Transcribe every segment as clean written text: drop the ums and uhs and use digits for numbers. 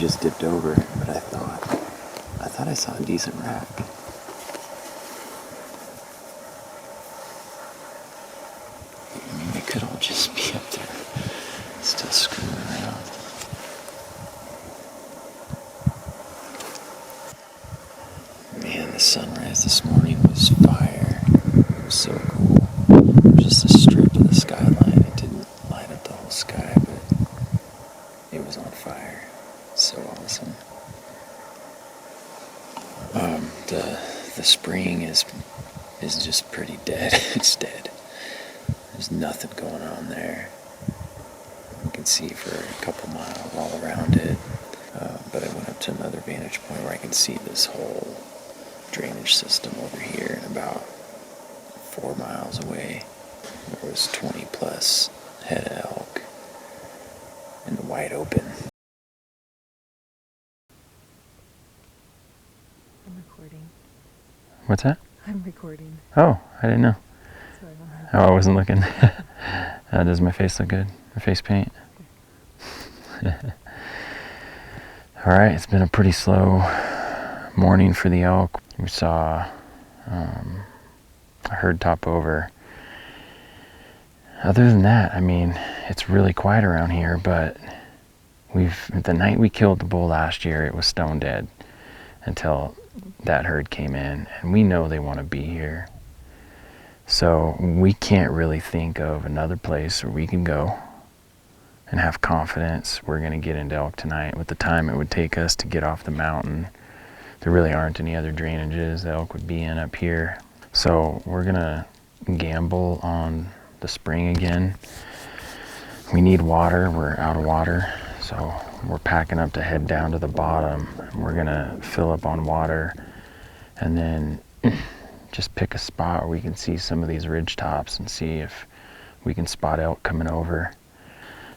just dipped over, but I thought I saw a decent rack. They could all just be up there, still screwing around. Man, the sunrise this morning was fire. It was so cool. It was just a strip of the skyline. It didn't light up the whole sky, but it was on fire. So awesome. The spring is just pretty dead. It's dead. There's nothing going on there. You can see for a couple miles all around it. But I went up to another vantage point where I can see this whole drainage system over here, and about 4 miles away there was 20 plus head of elk in the wide open. I'm recording. What's that? I'm recording. Oh, I didn't know. So I wasn't looking. Does my face look good? My face paint? Alright, it's been a pretty slow morning for the elk. We saw a herd top over. Other than that, I mean, it's really quiet around here, but the night we killed the bull last year, it was stone dead until that herd came in, and we know they want to be here. So we can't really think of another place where we can go and have confidence we're going to get into elk tonight. With the time it would take us to get off the mountain, there really aren't any other drainages the elk would be in up here. So we're going to gamble on the spring again. We need water. We're out of water. So we're packing up to head down to the bottom. We're going to fill up on water and then just pick a spot where we can see some of these ridge tops and see if we can spot elk coming over.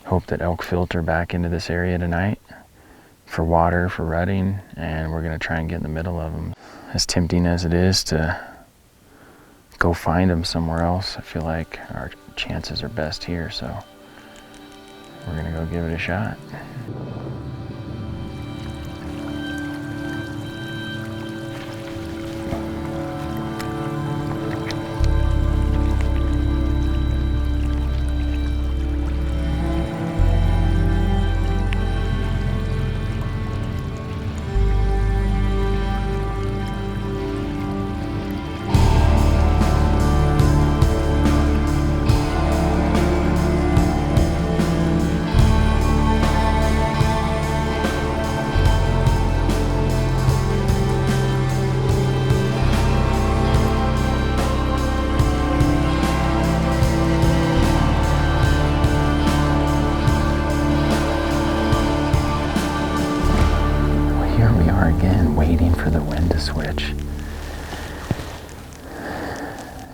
Hope that elk filter back into this area tonight for water, for rutting, and we're going to try and get in the middle of them. As tempting as it is to go find them somewhere else, I feel like our chances are best here, so we're going to go give it a shot. Waiting for the wind to switch.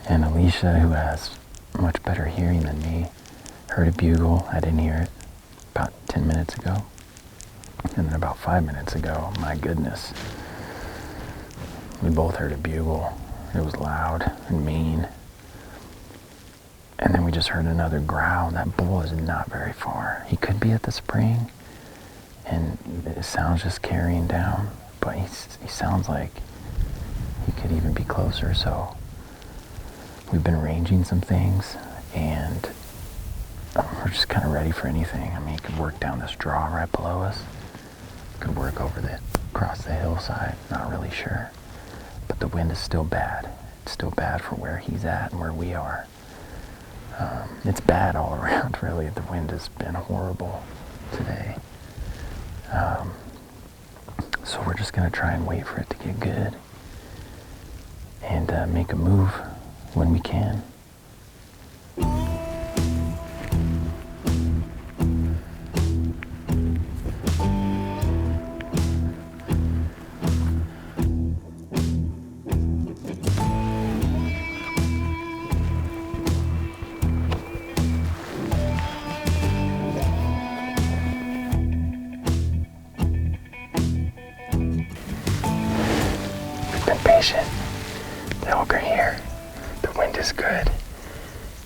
And Alicia, who has much better hearing than me, heard a bugle. I didn't hear it about 10 minutes ago. And then about 5 minutes ago, my goodness, we both heard a bugle. It was loud and mean. And then we just heard another growl. That bull is not very far. He could be at the spring, and it sounds just carrying down. But he sounds like he could even be closer, so we've been ranging some things, and we're just kind of ready for anything. I mean, he could work down this draw right below us, could work across the hillside, not really sure. But the wind is still bad. It's still bad for where he's at and where we are. It's bad all around, really. The wind has been horrible today. So we're just going to try and wait for it to get good and make a move when we can. Patient. The elk are here. The wind is good.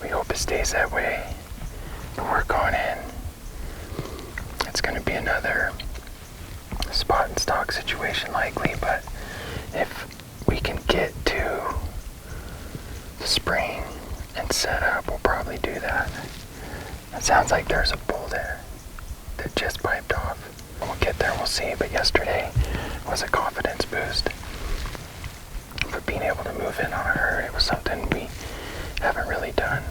We hope it stays that way. But we're going in. It's going to be another spot and stock situation likely, but if we can get to the spring and set up, we'll probably do that. It sounds like there's a bull there that just piped off. When we'll get there, we'll see, but yesterday was a confidence boost. For being able to move in on a herd, it was something we haven't really done.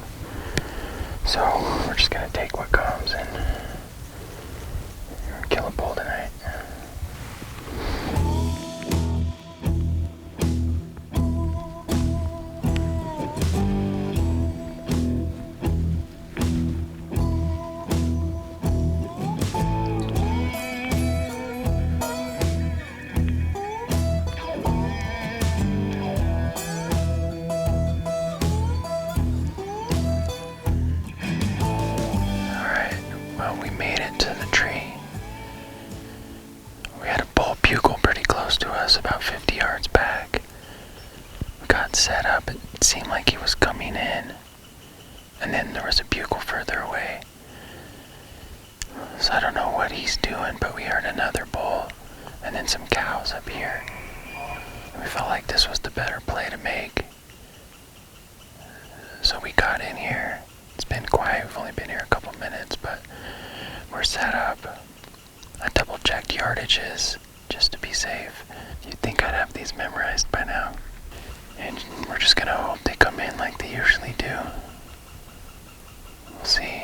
So we're just gonna take what comes and kill a bull tonight. Well, we made it to the tree. We had a bull bugle pretty close to us, about 50 yards back. We got set up. It seemed like he was coming in. And then there was a bugle further away. So I don't know what he's doing, but we heard another bull and then some cows up here. And we felt like this was the better play to make. So we got in here. It's been quiet. We've only been here a couple minutes, but we're set up. I double-checked yardages just to be safe. You'd think I'd have these memorized by now. And we're just gonna hope they come in like they usually do. We'll see.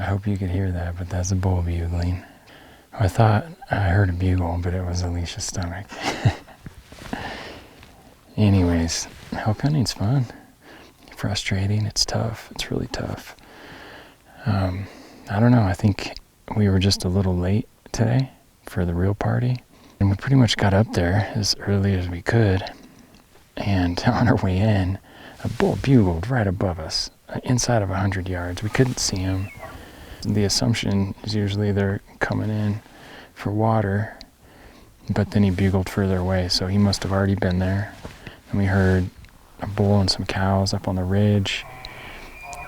hope you could hear that, but that's a bull bugling. I thought I heard a bugle, but it was Alicia's stomach. Anyways, elk hunting's fun. Frustrating, it's tough, it's really tough. I don't know, I think we were just a little late today for the real party. And we pretty much got up there as early as we could. And on our way in, a bull bugled right above us, inside of 100 yards. We couldn't see him. The assumption is usually they're coming in for water, but then he bugled further away, so he must have already been there. And we heard a bull and some cows up on the ridge.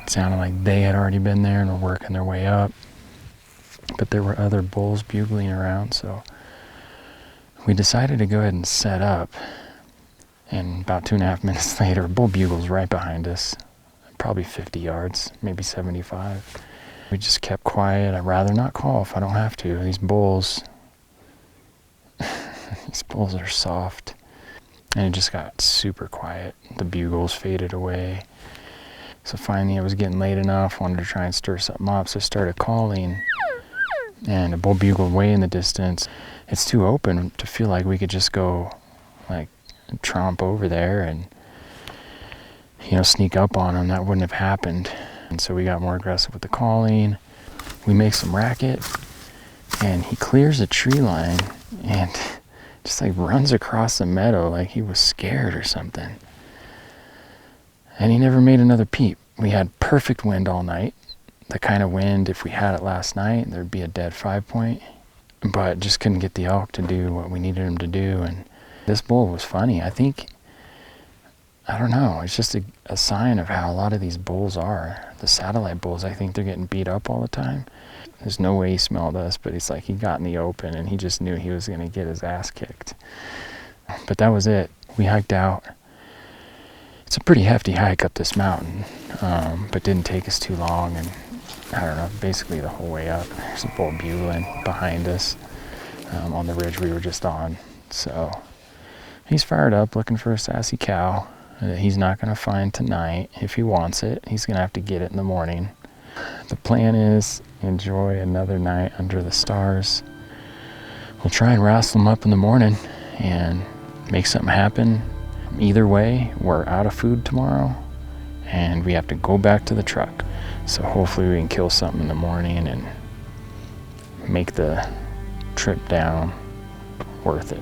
It sounded like they had already been there and were working their way up. But there were other bulls bugling around, so we decided to go ahead and set up. And about 2.5 minutes later, a bull bugles right behind us, probably 50 yards, maybe 75. We just kept quiet. I'd rather not call if I don't have to. These bulls are soft. And it just got super quiet. The bugles faded away. So finally it was getting late enough, wanted to try and stir something up, so I started calling. And a bull bugled way in the distance. It's too open to feel like we could just go like tromp over there and sneak up on him. That wouldn't have happened. And so we got more aggressive with the calling. We make some racket, and he clears a tree line and just like runs across the meadow like he was scared or something. And he never made another peep. We had perfect wind all night. The kind of wind, if we had it last night, there'd be a dead 5-point. But just couldn't get the elk to do what we needed him to do. And this bull was funny. I don't know, it's just a sign of how a lot of these bulls are. The satellite bulls, I think they're getting beat up all the time. There's no way he smelled us, but it's like he got in the open and he just knew he was going to get his ass kicked. But that was it. We hiked out. It's a pretty hefty hike up this mountain, but didn't take us too long. And I don't know, basically the whole way up, there's a bull bugling behind us on the ridge we were just on. So he's fired up, looking for a sassy cow that he's not going to find tonight. If he wants it, he's going to have to get it in the morning. The plan is enjoy another night under the stars. We'll try and wrestle him up in the morning and make something happen. Either way, we're out of food tomorrow and we have to go back to the truck. So hopefully we can kill something in the morning and make the trip down worth it.